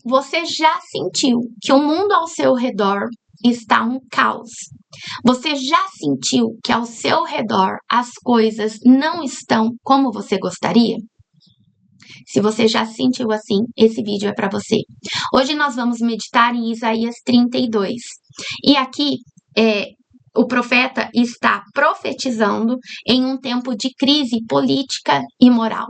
Você já sentiu que o mundo ao seu redor está um caos? Você já sentiu que ao seu redor as coisas não estão como você gostaria? Se você já se sentiu assim, esse vídeo é para você. Hoje nós vamos meditar em Isaías 32. E aqui o profeta está profetizando em um tempo de crise política e moral.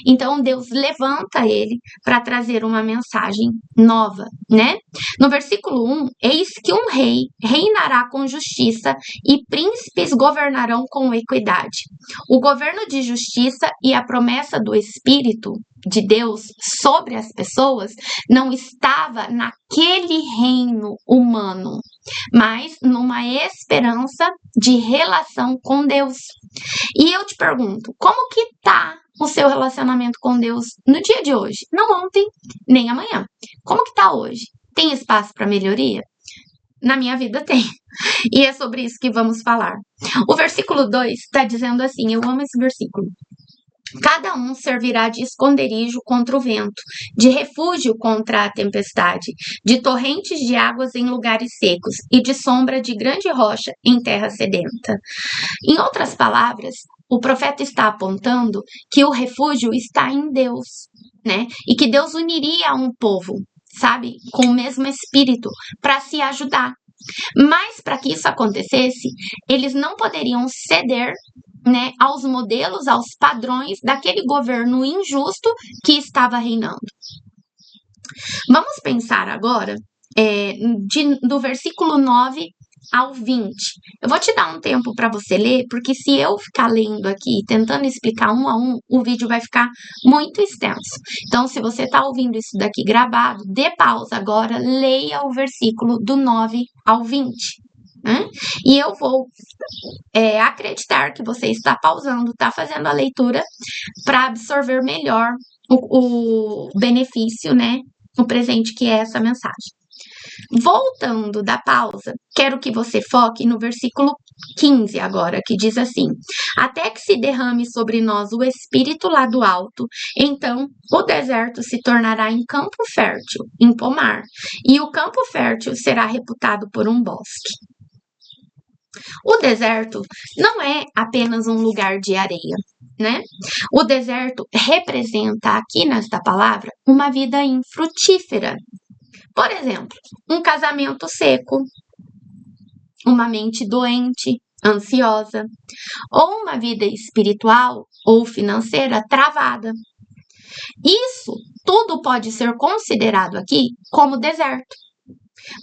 Então Deus levanta ele para trazer uma mensagem nova, né? No versículo 1, eis que um rei reinará com justiça e príncipes governarão com equidade. O governo de justiça e a promessa do Espírito de Deus sobre as pessoas não estava naquele reino humano, mas numa esperança de relação com Deus. E eu te pergunto, como que tá o seu relacionamento com Deus no dia de hoje? Não ontem, nem amanhã. Como que tá hoje? Tem espaço para melhoria? Na minha vida tem. E é sobre isso que vamos falar. O versículo 2 está dizendo assim, eu amo esse versículo. Cada um servirá de esconderijo contra o vento, de refúgio contra a tempestade, de torrentes de águas em lugares secos e de sombra de grande rocha em terra sedenta. Em outras palavras, o profeta está apontando que o refúgio está em Deus, né? E que Deus uniria um povo, sabe, com o mesmo espírito para se ajudar. Mas para que isso acontecesse, eles não poderiam ceder, né, aos modelos, aos padrões daquele governo injusto que estava reinando. Vamos pensar agora do versículo 9 ao 20. Eu vou te dar um tempo para você ler, porque se eu ficar lendo aqui, tentando explicar um a um, o vídeo vai ficar muito extenso. Então, se você está ouvindo isso daqui gravado, dê pausa agora, leia o versículo do 9 ao 20. E eu vou acreditar que você está pausando, está fazendo a leitura para absorver melhor o benefício, né? O presente que é essa mensagem. Voltando da pausa, quero que você foque no versículo 15 agora, que diz assim: até que se derrame sobre nós o Espírito lá do alto, então o deserto se tornará em campo fértil, em pomar, e o campo fértil será reputado por um bosque. O deserto não é apenas um lugar de areia, né? O deserto representa aqui nesta palavra uma vida infrutífera. Por exemplo, um casamento seco, uma mente doente, ansiosa, ou uma vida espiritual ou financeira travada. Isso tudo pode ser considerado aqui como deserto.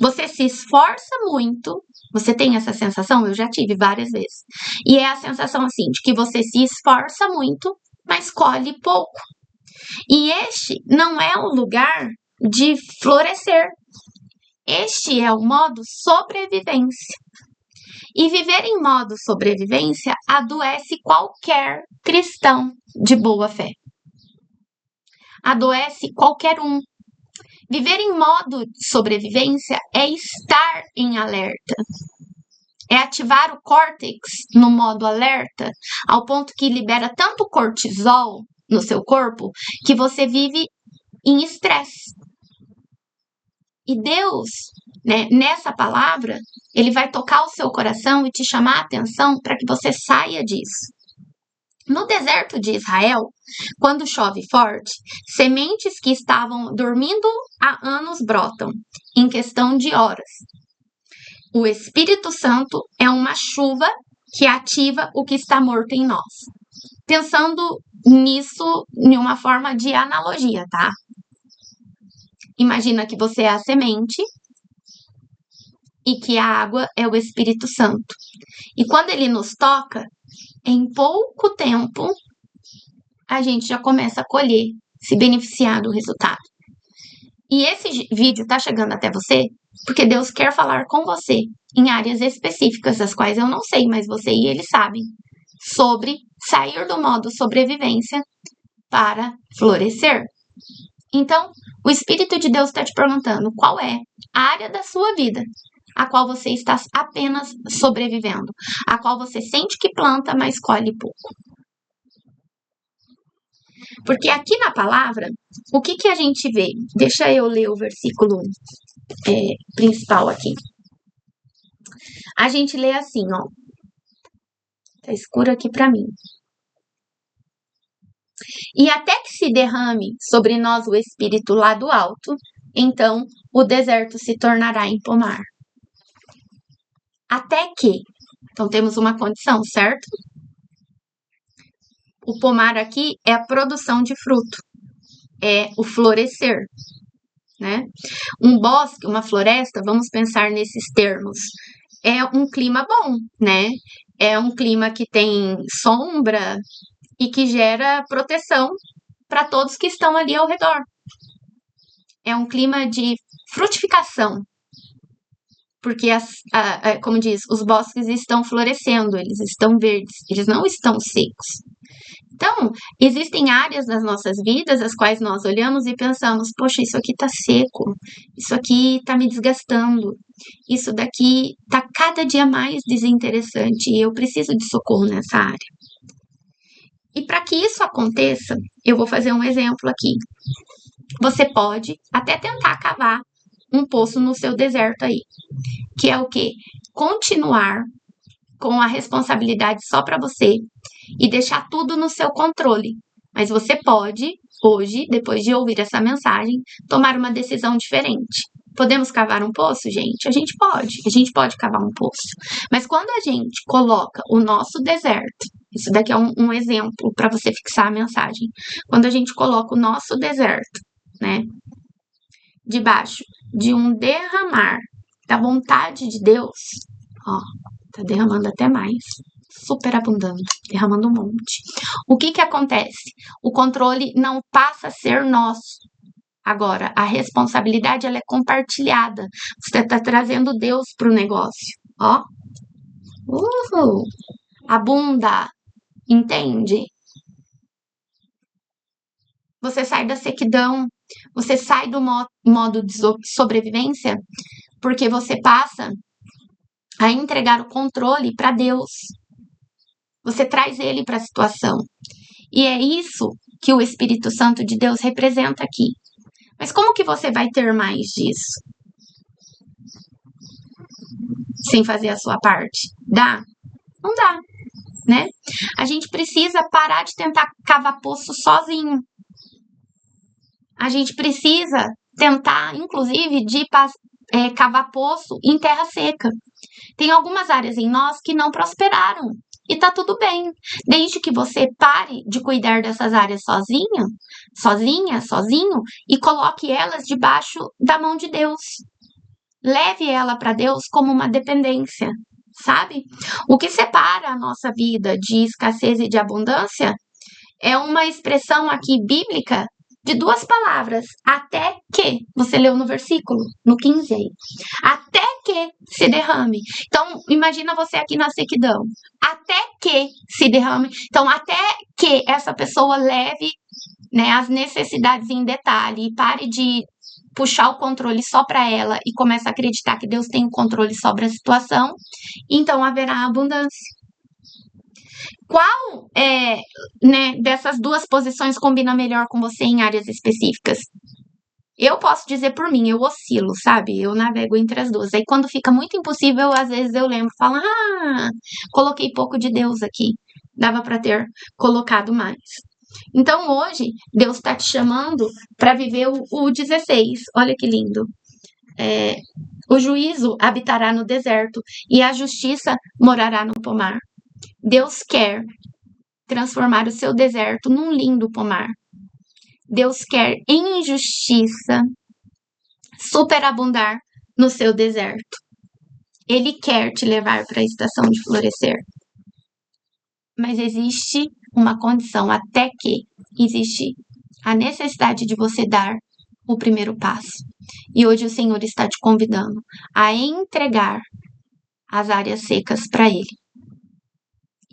Você se esforça muito, você tem essa sensação? Eu já tive várias vezes. E é a sensação assim, de que você se esforça muito, mas colhe pouco. E este não é o lugar de florescer. Este é o modo sobrevivência. E viver em modo sobrevivência adoece qualquer cristão de boa fé. Adoece qualquer um. Viver em modo sobrevivência é estar em alerta. É ativar o córtex no modo alerta, ao ponto que libera tanto cortisol no seu corpo que você vive em estresse. E Deus, né, nessa palavra, ele vai tocar o seu coração e te chamar a atenção para que você saia disso. No deserto de Israel, quando chove forte, sementes que estavam dormindo há anos brotam, em questão de horas. O Espírito Santo é uma chuva que ativa o que está morto em nós. Pensando nisso em uma forma de analogia, tá? Imagina que você é a semente e que a água é o Espírito Santo. E quando ele nos toca, em pouco tempo, a gente já começa a colher, se beneficiar do resultado. E esse vídeo está chegando até você porque Deus quer falar com você em áreas específicas, as quais eu não sei, mas você e ele sabem, sobre sair do modo sobrevivência para florescer. Então, o Espírito de Deus está te perguntando qual é a área da sua vida a qual você está apenas sobrevivendo, a qual você sente que planta, mas colhe pouco. Porque aqui na palavra, o que a gente vê? Deixa eu ler o versículo principal aqui. A gente lê assim, ó. Tá escuro aqui para mim. E até que se derrame sobre nós o Espírito lá do alto, então o deserto se tornará em pomar. Até que. Então temos uma condição, certo? O pomar aqui é a produção de fruto, é o florescer, né? Um bosque, uma floresta, vamos pensar nesses termos, é um clima bom, né? É um clima que tem sombra e que gera proteção para todos que estão ali ao redor. É um clima de frutificação, porque, como diz, os bosques estão florescendo, eles estão verdes, eles não estão secos. Então, existem áreas das nossas vidas as quais nós olhamos e pensamos, poxa, isso aqui tá seco, isso aqui tá me desgastando, isso daqui tá cada dia mais desinteressante e eu preciso de socorro nessa área. E para que isso aconteça, eu vou fazer um exemplo aqui. Você pode até tentar cavar um poço no seu deserto aí, que é o quê? Continuar com a responsabilidade só para você e deixar tudo no seu controle. Mas você pode, hoje, depois de ouvir essa mensagem, tomar uma decisão diferente. Podemos cavar um poço, gente? A gente pode cavar um poço. Mas quando a gente coloca o nosso deserto, isso daqui é um exemplo para você fixar a mensagem. Quando a gente coloca o nosso deserto, né, debaixo de um derramar da vontade de Deus, ó, tá derramando até mais, super abundante, derramando um monte. O que acontece? O controle não passa a ser nosso. Agora, a responsabilidade ela é compartilhada. Você está trazendo Deus para o negócio, ó. Abunda, entende? Você sai da sequidão, você sai do modo de sobrevivência, porque você passa a entregar o controle para Deus. Você traz ele para a situação. E é isso que o Espírito Santo de Deus representa aqui. Mas como que você vai ter mais disso? Sem fazer a sua parte? Dá? Não dá, né? A gente precisa parar de tentar cavar poço sozinho. A gente precisa tentar, inclusive, de cavar poço em terra seca. Tem algumas áreas em nós que não prosperaram. E tá tudo bem, desde que você pare de cuidar dessas áreas sozinho, e coloque elas debaixo da mão de Deus. Leve ela para Deus como uma dependência, sabe? O que separa a nossa vida de escassez e de abundância é uma expressão aqui bíblica de duas palavras, até que, você leu no versículo, no 15 aí, até que se derrame. Então, imagina você aqui na sequidão, até que se derrame, então até que essa pessoa leve, né, as necessidades em detalhe e pare de puxar o controle só para ela e comece a acreditar que Deus tem o controle sobre a situação, então haverá abundância. Qual dessas duas posições combina melhor com você em áreas específicas? Eu posso dizer por mim, eu oscilo, sabe? Eu navego entre as duas. Aí quando fica muito impossível, às vezes eu lembro, falo, coloquei pouco de Deus aqui. Dava para ter colocado mais. Então hoje, Deus está te chamando para viver o 16. Olha que lindo. O juízo habitará no deserto e a justiça morará no pomar. Deus quer transformar o seu deserto num lindo pomar. Deus quer em justiça superabundar no seu deserto. Ele quer te levar para a estação de florescer. Mas existe uma condição, até que existe a necessidade de você dar o primeiro passo. E hoje o Senhor está te convidando a entregar as áreas secas para Ele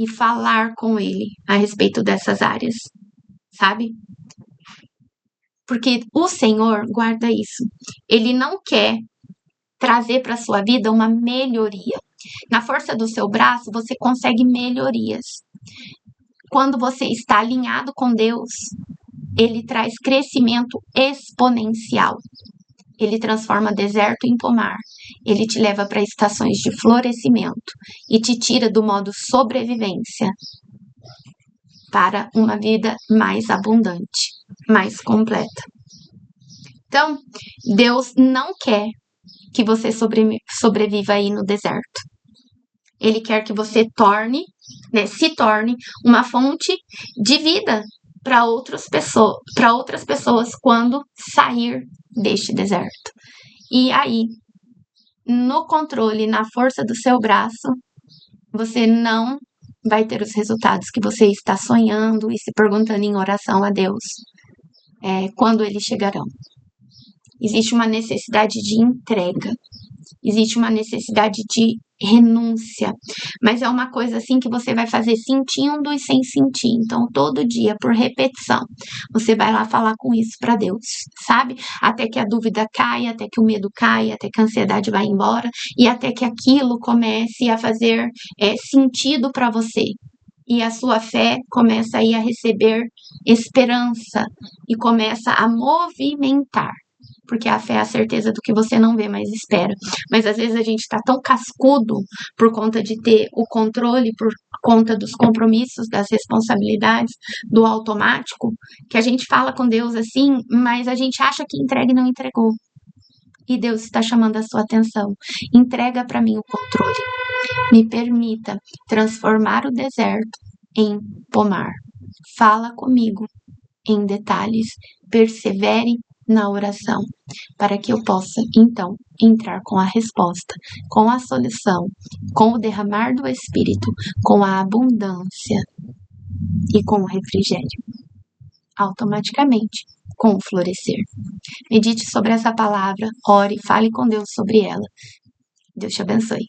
e falar com Ele a respeito dessas áreas, sabe? Porque o Senhor, guarda isso, Ele não quer trazer para a sua vida uma melhoria. Na força do seu braço, você consegue melhorias. Quando você está alinhado com Deus, ele traz crescimento exponencial. Ele transforma deserto em pomar. Ele te leva para estações de florescimento e te tira do modo sobrevivência para uma vida mais abundante, mais completa. Então, Deus não quer que você sobreviva aí no deserto. Ele quer que você se torne uma fonte de vida para outras pessoas quando sair deste deserto. E aí, no controle, na força do seu braço, você não vai ter os resultados que você está sonhando e se perguntando em oração a Deus quando eles chegarão. Existe uma necessidade de entrega, existe uma necessidade de renúncia, mas é uma coisa assim que você vai fazer sentindo e sem sentir. Então, todo dia, por repetição, você vai lá falar com isso para Deus, sabe? Até que a dúvida caia, até que o medo caia, até que a ansiedade vá embora e até que aquilo comece a fazer sentido para você. E a sua fé começa aí a receber esperança e começa a movimentar. Porque a fé é a certeza do que você não vê, mas espera. Mas às vezes a gente está tão cascudo por conta de ter o controle, por conta dos compromissos, das responsabilidades, do automático, que a gente fala com Deus assim, mas a gente acha que entrega e não entregou. E Deus está chamando a sua atenção. Entrega para mim o controle. Me permita transformar o deserto em pomar. Fala comigo em detalhes. Persevere na oração, para que eu possa, então, entrar com a resposta, com a solução, com o derramar do Espírito, com a abundância e com o refrigério. Automaticamente, com o florescer. Medite sobre essa palavra, ore, fale com Deus sobre ela. Deus te abençoe.